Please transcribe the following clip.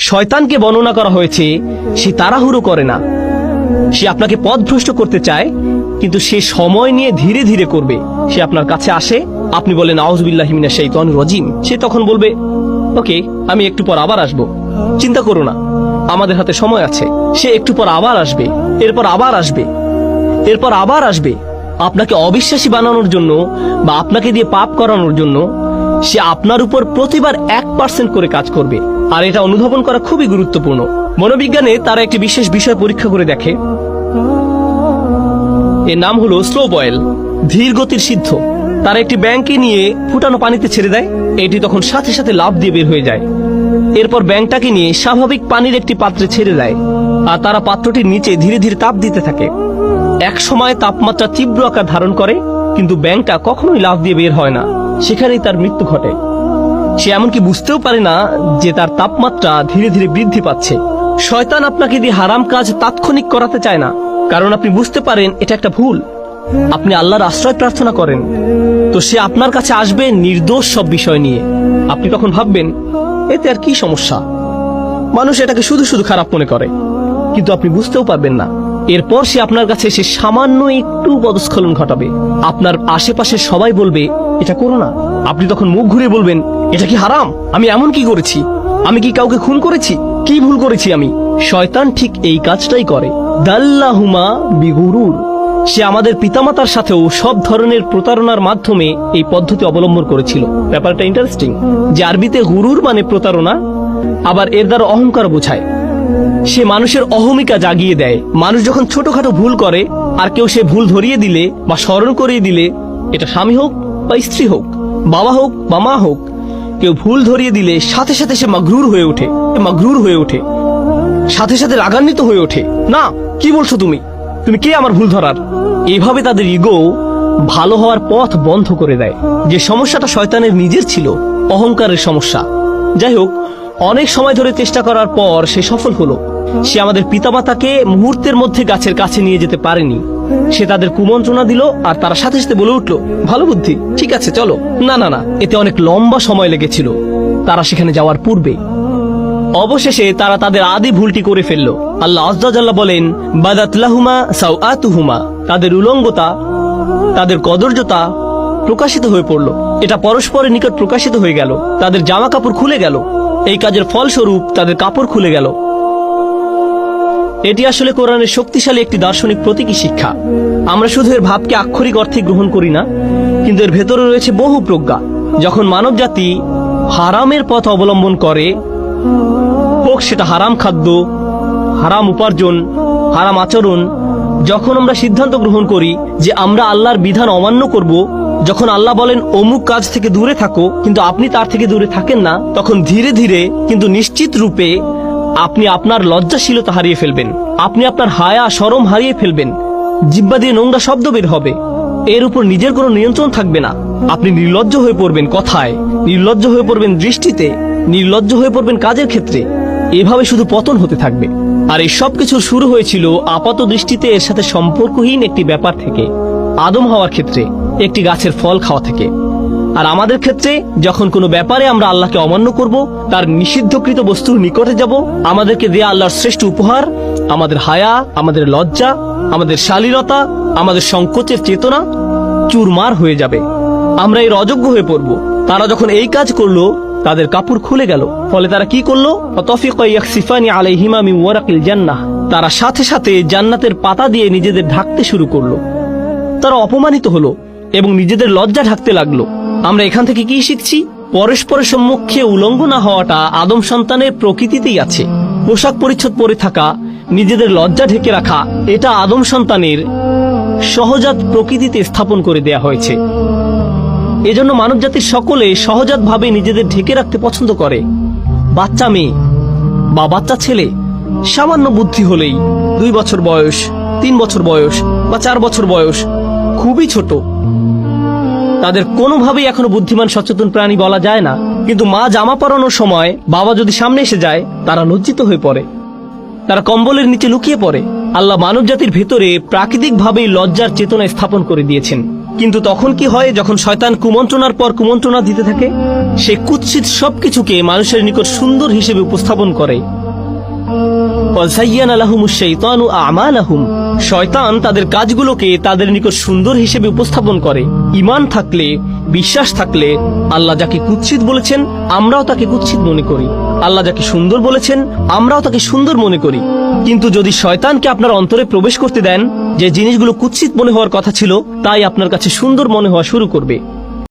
শয়তানকে বর্ণনা করা হয়েছে সে তাড়াহুড়ো করে না, সে আপনাকে পথভ্রষ্ট করতে চায়, কিন্তু সে সময় নিয়ে ধীরে ধীরে করবে। সে আপনার কাছে আসে, আপনি বলেন আউযুবিল্লাহি মিনাশ শাইতানির রাজিম, সে তখন বলবে ওকে আমি একটু পর আবার আসবো, চিন্তা করো না, আমাদের হাতে সময় আছে। সে একটু পর আবার আসবে, এরপর আবার আসবে, এরপর আবার আসবে, আপনাকে অবিশ্বাসী বানানোর জন্য বা আপনাকে দিয়ে পাপ করানোর জন্য। সে আপনার উপর প্রতিবার 1% করে কাজ করবে। আর এটা অনুধাবন করা খুবই গুরুত্বপূর্ণ। মনোবিজ্ঞানে তারা একটি বিশেষ বিষয় পরীক্ষা করে দেখে, এর নাম হলো স্লো বয়েল, ধীর গতির সিদ্ধ। তারা একটি ব্যাঙকে নিয়ে ফুটানো পানিতে ছেড়ে দেয়, এটি তখন সাথে সাথে লাফ দিয়ে বের হয়ে যায়। এরপর ব্যাঙটাকে নিয়ে স্বাভাবিক পানির একটি পাত্রে ছেড়ে দেয়, আর তারা পাত্রটির নিচে ধীরে ধীরে তাপ দিতে থাকে। এক সময় তাপমাত্রা তীব্র আকার ধারণ করে, কিন্তু ব্যাঙটা কখনোই লাফ দিয়ে বের হয় না, সেখানেই তার মৃত্যু ঘটে। সে এমনকি বুঝতেও পারে না যে তার তাপমাত্রা ধীরে ধীরে বৃদ্ধি পাচ্ছে। শয়তান আপনাকে দিয়ে হারাম কাজ তাৎক্ষণিক করাতে চায় না, কারণ আপনি বুঝতে পারেন এটা একটা ভুল। আপনি আল্লাহর আশ্রয় প্রার্থনা করেন, তো সে আপনার কাছে আসবে নির্দোষ সব বিষয় নিয়ে। আপনি তখন ভাববেন এতে আর কি সমস্যা, মানুষ এটাকে শুধু শুধু খারাপ মনে করে, কিন্তু আপনি বুঝতেও পারবেন না। এরপর সে আপনার কাছে এসে সামান্য একটু পদস্খলন ঘটাবে, আপনার আশেপাশে সবাই বলবে এটা করো না। আপনি তখন মুখ ঘুরে বলবেন এটা কি হারাম, আমি এমন কি করেছি, আমি কি কাউকে খুন করেছি, কি ভুল করেছি আমি। শয়তান ঠিক এই কাজটাই করে। দাল্লাহুমা বিগুরুর, সে আমাদের পিতামাতার সাথেও সব ধরনের প্রতারণার মাধ্যমে এই পদ্ধতি অবলম্বন করেছিল। ব্যাপারটা ইন্টারেস্টিং যে আরবিতে গুরুর মানে প্রতারণা, আবার এর দ্বারা অহংকার বোঝায়। সে মানুষের অহমিকা জাগিয়ে দেয়। মানুষ যখন ছোটখাটো ভুল করে আর কেউ সে ভুল ধরিয়ে দিলে বা স্মরণ করিয়ে দিলে, এটা স্বামী হোক বা স্ত্রী হোক, বাবা হোক বা মা হোক, কেউ ভুল ধরিয়ে দিলে সাথে সাথে সে মাগরুর হয়ে ওঠে, সাথে সাথে রাগান্বিত হয়ে ওঠে। না, কি বলছো তুমি, তুমি কে আমার ভুল ধরার। এইভাবে তাদের ইগো ভালো হওয়ার পথ বন্ধ করে দেয়। যে সমস্যাটা শয়তানের নিজের ছিল, অহংকারের সমস্যা। যাই হোক, অনেক সময় ধরে চেষ্টা করার পর সে সফল হলো। সে আমাদের পিতামাতাকে মুহূর্তের মধ্যে গাছের কাছে নিয়ে যেতে পারেনি। সে তাদের কুমন্ত্রণা দিল, আর তারা সাথে সাথে বলে উঠল ভালো বুদ্ধি, ঠিক আছে চলো। না না না, এতে অনেক লম্বা সময় লেগেছিল তারা সেখানে যাওয়ার পূর্বে। অবশেষে তারা তাদের আদি ভুলটি করে ফেলল। আল্লাহ আযজা জাল্লা বলেন বাদাত লাহুমা সাওআতুহুমা, তাদের উলঙ্গতা, তাদের কদর্যতা প্রকাশিত হয়ে পড়ল। এটা পরস্পরের নিকট প্রকাশিত হয়ে গেল, তাদের জামা কাপড় খুলে গেল। এই কাজের ফলস্বরূপ তাদের কাপড় খুলে গেল। এটি আসলে কোরআনের শক্তিশালী একটি দার্শনিক প্রতীকী শিক্ষা। আমরা শুধু এর ভাবকে আক্ষরিক অর্থে গ্রহণ করি না, কিন্তু এর ভেতরে রয়েছে বহু প্রজ্ঞা। যখন মানব জাতি হারামের পথ অবলম্বন করে, হোক সেটা হারাম খাদ্য, হারাম উপার্জন, হারাম আচরণ, যখন আমরা সিদ্ধান্ত গ্রহণ করি যে আমরা আল্লাহর বিধান অমান্য করব, যখন আল্লাহ বলেন অমুক কাজ থেকে দূরে থাকো কিন্তু আপনি তার থেকে দূরে থাকেন না, তখন ধীরে ধীরে কিন্তু নিশ্চিত রূপে আপনি আপনার লজ্জাশীলতা হারিয়ে ফেলবেন, আপনি আপনার হায়া শরম হারিয়ে ফেলবেন। জিহ্বা দিয়ে নোংরা শব্দ বের হবে, এর উপর নিজের কোনো নিয়ন্ত্রণ থাকবে না। আপনি নির্লজ্জ হয়ে পড়বেন কথায়, নির্লজ্জ হয়ে পড়বেন দৃষ্টিতে, নির্লজ্জ হয়ে পড়বেন কাজের ক্ষেত্রে। এভাবে শুধু পতন হতে থাকবে। আর এই সব কিছু শুরু হয়েছিল আপাত দৃষ্টিতে এর সাথে সম্পর্কহীন একটি ব্যাপার থেকে, আদম হওয়ার ক্ষেত্রে একটি গাছের ফল খাওয়া থেকে। আর আমাদের ক্ষেত্রে যখন কোনো ব্যাপারে আমরা আল্লাহকে অমান্য করব, তার নিষিদ্ধকৃত বস্তুর নিকটে যাব, আমাদেরকে দেয়া আল্লাহর শ্রেষ্ঠ উপহার, আমাদের হায়া, আমাদের লজ্জা, আমাদের শালীনতা, আমাদের সংকোচের চেতনা চুরমার হয়ে যাবে। আমরা এর অযোগ্য হয়ে পড়ব। তারা যখন এই কাজ করলো, তাদের কাপড় খুলে গেল। ফলে তারা কি করলো? ফাতাফিকা ইয়াখসিফানি আলাইহিমা মিন ওয়ারাকিল জান্নাহ, তারা সাথে সাথে জান্নাতের পাতা দিয়ে নিজেদের ঢাকতে শুরু করলো। তারা অপমানিত হলো এবং নিজেদের লজ্জা ঢাকতে লাগলো। আমরা এখান থেকে কি শিখছি? পরস্পরের সম্মুখে উলঙ্গ না হওয়াটা আদম সন্তানের প্রকৃতিতেই আছে। পোশাক পরিচ্ছদ পরে থাকা, নিজেদের লজ্জা ঢেকে রাখা, এটা আদম সন্তানের সহজাত প্রকৃতিতে স্থাপন করে দেয়া হয়েছে। এজন্য মানবজাতির সকলে সহজাতভাবে নিজেদের ঢেকে রাখতে পছন্দ করে। বাচ্চা মেয়ে বা বাচ্চা ছেলে সামান্য বুদ্ধি হলেই 2 বছর বয়স, 3 বছর বয়স বা 4 বছর বয়স, খুবই ছোট, তাদের কোনোভাবেই এখনো বুদ্ধিমান সচেতন প্রাণী বলা যায় না। কিন্তু মা জামা পরানোর সময় বাবা যদি সামনে এসে যায়, তারা লজ্জিত হয়ে পড়ে, তারা কম্বলের নিচে লুকিয়ে পড়ে। আল্লাহ মানব জাতির ভেতরে প্রাকৃতিকভাবেই লজ্জার চেতনা স্থাপন করে দিয়েছেন। কিন্তু তখন কি হয়, যখন শয়তান কুমন্ত্রণার পর কুমন্ত্রণা দিতে থাকে, সে কুৎসিত সবকিছুকে মানুষের নিকট সুন্দর হিসেবে উপস্থাপন করে। ওয়াযায়্যানা লাহুমুশ শাইতানু আ'মালাহুম, শয়তান তাদের কাজগুলোকে তাদের নিকট সুন্দর হিসেবে উপস্থাপন করে। ঈমান থাকলে, বিশ্বাস থাকলে, আল্লাহ যাকে কুৎসিত বলেছেন আমরাও তাকে কুৎসিত মনে করি, আল্লাহ যাকে সুন্দর বলেছেন আমরাও তাকে সুন্দর মনে করি। কিন্তু যদি শয়তানকে আপনার অন্তরে প্রবেশ করতে দেন, যে জিনিসগুলো কুৎসিত মনে হওয়ার কথা ছিল তাই আপনার কাছে সুন্দর মনে হওয়া শুরু করবে।